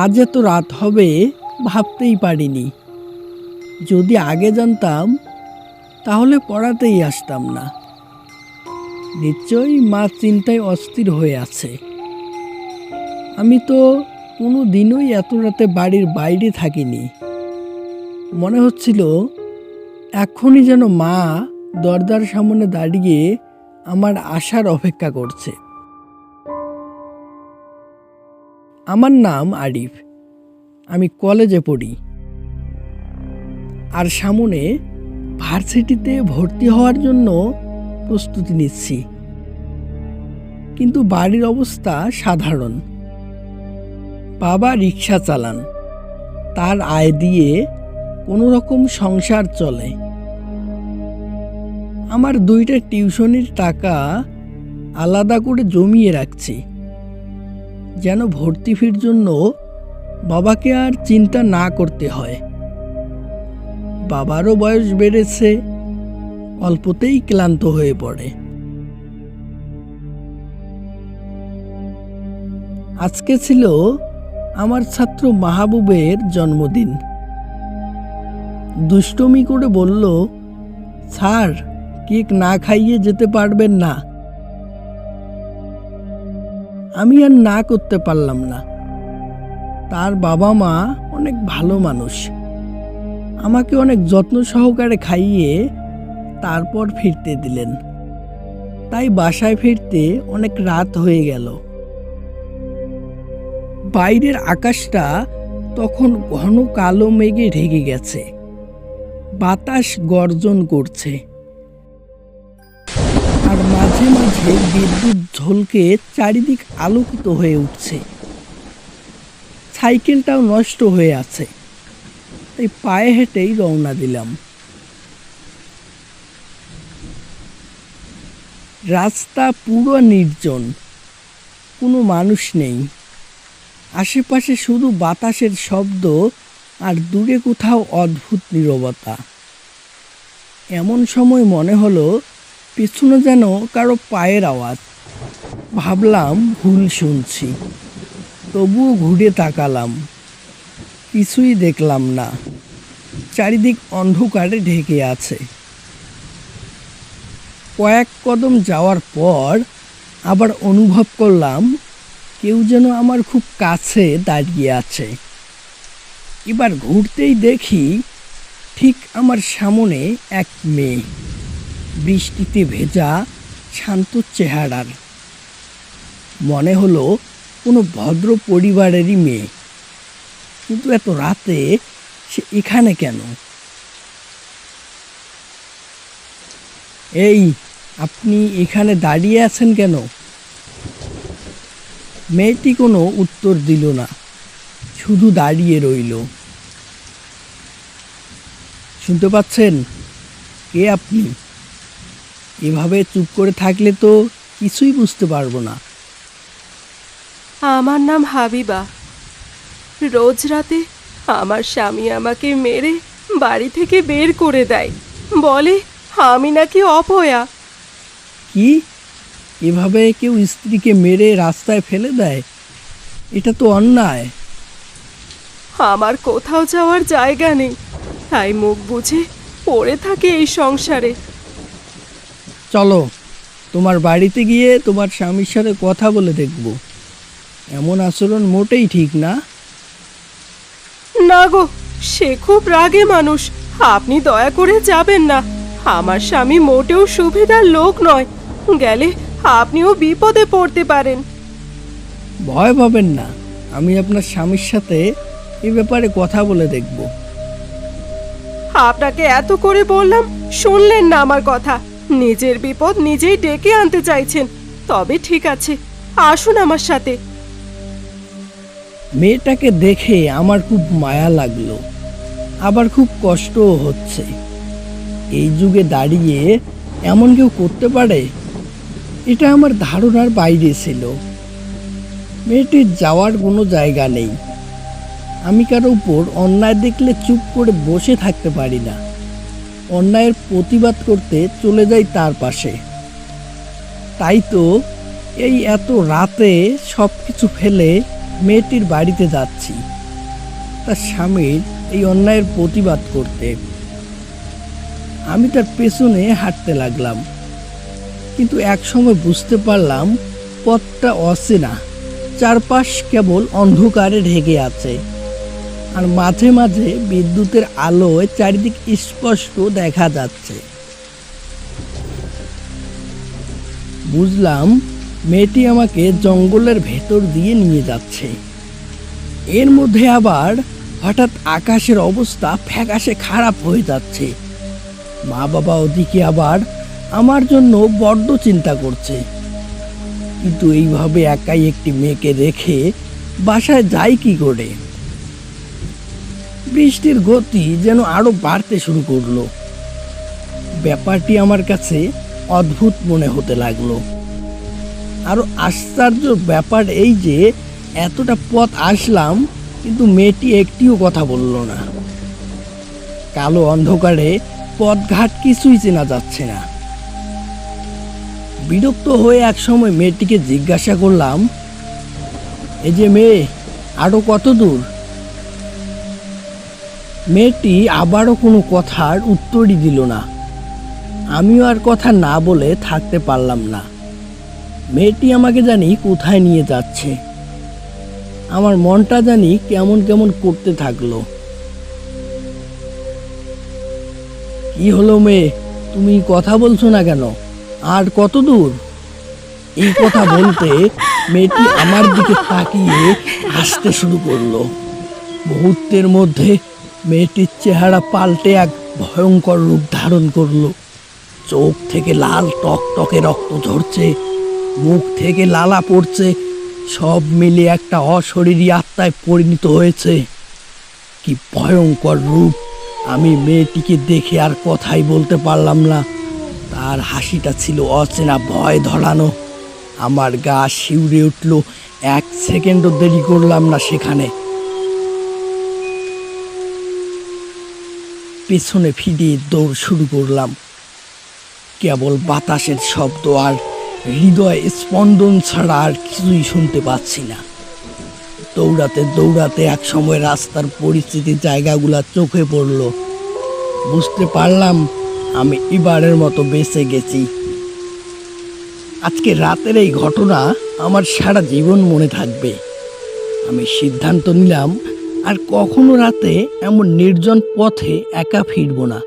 আজ এত রাত হবে ভাবতেই পারিনি। যদি আগে জানতাম তাহলে পড়াতেই আসতাম না। নিশ্চয়ই মা চিন্তায় অস্থির হয়ে আছে। আমি তো কোনো দিনই এত রাতে বাড়ির বাইরে থাকিনি। মনে হচ্ছিল এখনই যেন মা দরজার সামনে দাঁড়িয়ে আমার আসার অপেক্ষা করছে। আমার নাম আরিফ, আমি কলেজে পড়ি আর সামনে ভার্সিটিতে ভর্তি হওয়ার জন্য প্রস্তুতি নিচ্ছি। কিন্তু বাড়ির অবস্থা সাধারণ। বাবা রিক্সা চালান, তার আয় দিয়ে কোনো রকম সংসার চলে। আমার 2টা টিউশনির টাকা আলাদা করে জমিয়ে রাখছি, যেন ভর্তি ফির জন্য বাবাকে আর চিন্তা না করতে হয়। বাবারও বয়স বেড়েছে, অল্পতেই ক্লান্ত হয়ে পড়ে। আজকে ছিল আমার ছাত্র মাহবুবের জন্মদিন। দুষ্টমি করে বলল, স্যার কেক না খাইয়ে যেতে পারবেন না। আমি আর না করতে পারলাম না। তার বাবা মা অনেক ভালো মানুষ, আমাকে অনেক যত্ন সহকারে খাইয়ে তারপর ফিরতে দিলেন। তাই বাসায় ফিরতে অনেক রাত হয়ে গেল। বাইরের আকাশটা তখন ঘন কালো মেঘে ঢেকে গেছে। বাতাস গর্জন করছে আর মাঝে মাঝে বিদ্যুৎ ঝলকে চারিদিক আলোকিত হয়ে উঠছে। সাইকেলটাও নষ্ট হয়ে আছে, তাই পায়ে হেঁটেই রওনা দিলাম। রাস্তা পুরো নির্জন, কোনো মানুষ নেই। আশেপাশে শুধু বাতাসের শব্দ আর দূরে কোথাও অদ্ভুত নীরবতা। এমন সময় মনে হলো পেছনে যেন কারো পায়ের আওয়াজ। ভাবলাম ভুল শুনছি, তবুও ঘুরে তাকালাম। কিছুই দেখলাম না, চারিদিক অন্ধকারে ঢেকে আছে। কয়েক কদম যাওয়ার পর আবার অনুভব করলাম কেউ যেন আমার খুব কাছে দাঁড়িয়ে আছে। এবার ঘুরতেই দেখি ঠিক আমার সামনে এক মেয়ে, বৃষ্টিতে ভেজা, শান্ত চেহারার। মনে হলো কোনো ভদ্র পরিবারেরই মেয়ে। কিন্তু এত রাতে সে এখানে কেন? এই, আপনি এখানে দাঁড়িয়ে আছেন কেন? মেয়েটি কোনো উত্তর দিল না, শুধু দাঁড়িয়ে রইল। শুনতে পাচ্ছেন? কে আপনি? এভাবে চুপ করে থাকলে তো কিছুই বুঝতে পারবো না। আমার নাম হাবিবা। রোজ রাতে আমার স্বামী আমাকে মেরে বাড়ি থেকে বের করে দেয়, বলে আমি নাকি অপয়া। কি? এভাবে কেউ স্ত্রীকে মেরে রাস্তায় ফেলে দেয়? এটা তো অন্যায়। আমার কোথাও যাওয়ার জায়গা নেই, তাই মুখ বুঝে পড়ে থাকে এই সংসারে। চলো, তোমার বাড়িতে গিয়ে তোমার স্বামীর সাথে কথা বলে দেখব। এমন আচরণ মোটেই ঠিক না। না গো, সে খুব রাগে মানুষ, আপনি দয়া করে যাবেন না। আমার স্বামী মোটেও সুবিধার লোক নয়, গেলে আপনিও বিপদে পড়তে পারেন। ভয় পাবেন না, আমি আপনার স্বামীর সাথে এ ব্যাপারে কথা বলে দেখব। আপনাকে এত করে বললাম, শুনলেন না আমার কথা। নিজের বিপদ নিজেই ডেকে আনতে চাইছেন। তবে ঠিক আছে, আসুন আমার সাথে। মেয়েটাকে দেখে আমার খুব মায়া লাগলো, আবার খুব কষ্টও হচ্ছে। এই যুগে দাঁড়িয়ে এমন কেউ করতে পারে, এটা আমার ধারণার বাইরে ছিল। মেয়েটির যাওয়ার কোনো জায়গা নেই। আমি কারো উপর অন্যায় দেখলে চুপ করে বসে থাকতে পারি না। অন্যায়ের প্রতিবাদ করতে চলে যাই তার পাশে। তাই তো এই এত রাতে সব কিছু ফেলে মেয়েটির বাড়িতে যাচ্ছি তার স্বামীর এই অন্যায়ের প্রতিবাদ করতে। আমি তার পেছনে হাঁটতে লাগলাম, কিন্তু একসময় বুঝতে পারলাম পথটা অচেনা, চারপাশ কেবল অন্ধকারে ঢেকে আছে, আর মাঝে মাঝে বিদ্যুতের আলোয় চারিদিক স্পষ্ট দেখা যাচ্ছে। বুঝলাম মেয়েটি আমাকে জঙ্গলের ভেতর দিয়ে নিয়ে যাচ্ছে। এর মধ্যে আবার হঠাৎ আকাশের অবস্থা ফ্যাকাশে খারাপ হয়ে যাচ্ছে। মা বাবা ওদিকে আবার আমার জন্য বড্ড চিন্তা করছে, কিন্তু এইভাবে একাই একটি মেয়েকে রেখে বাসায় যাই কি করে? বৃষ্টির গতি যেন আরো বাড়তে শুরু করলো। ব্যাপারটি আমার কাছে অদ্ভুত মনে হতে লাগলো। আরো আশ্চর্য ব্যাপার এই যে এতটা পথ আসলাম, কিন্তু মেয়েটি একটিও কথা বলল না। কালো অন্ধকারে পথঘাট কিছুই চেনা যাচ্ছে না। বিরক্ত হয়ে একসময় মেয়েটিকে জিজ্ঞাসা করলাম, এই যে মেয়ে, আরো কত দূর? মেয়েটি আবারও কোনো কথার উত্তরই দিল না। আমিও আর কথা না বলে থাকতে পারলাম না। মেয়েটি আমাকে জানি কোথায় নিয়ে যাচ্ছে। আমার মনটা জানি কেমন কেমন করতে থাকলো। কি হলো মেয়ে, তুমি কথা বলছো না কেন? আর কত দূর? এই কথা বলতে মেয়েটি আমার দিকে তাকিয়ে হাসতে শুরু করলো। মুহূর্তের মধ্যে মেয়েটির চেহারা পাল্টে এক ভয়ঙ্কর রূপ ধারণ করলো। চোখ থেকে লাল টকটকে রক্ত ঝরছে, মুখ থেকে লালা পড়ছে, সব মিলে একটা অশরীরী আত্মায় পরিণত হয়েছে। কি ভয়ঙ্কর রূপ! আমি মেয়েটিকে দেখে আর কথাই বলতে পারলাম না। তার হাসিটা ছিল অচেনা ভয় ধরানো। আমার গা শিউরে উঠল। এক সেকেন্ডও দেরি করলাম না সেখানে। পেছনে ফিরে দৌড় শুরু করলাম। কেবল বাতাসের শব্দ আর হৃদয় স্পন্দন ছাড়া আর কিছুই শুনতে পাচ্ছি না। দৌড়াতে দৌড়াতে এক সময় রাস্তার পরিস্থিতি জায়গাগুলা চোখে পড়ল। বুঝতে পারলাম আমি এবারের মতো বেঁচে গেছি। আজকে রাতের এই ঘটনা আমার সারা জীবন মনে থাকবে। আমি সিদ্ধান্ত নিলাম আর কখনো রাতে এমন নির্জন পথে একা ফিরব না।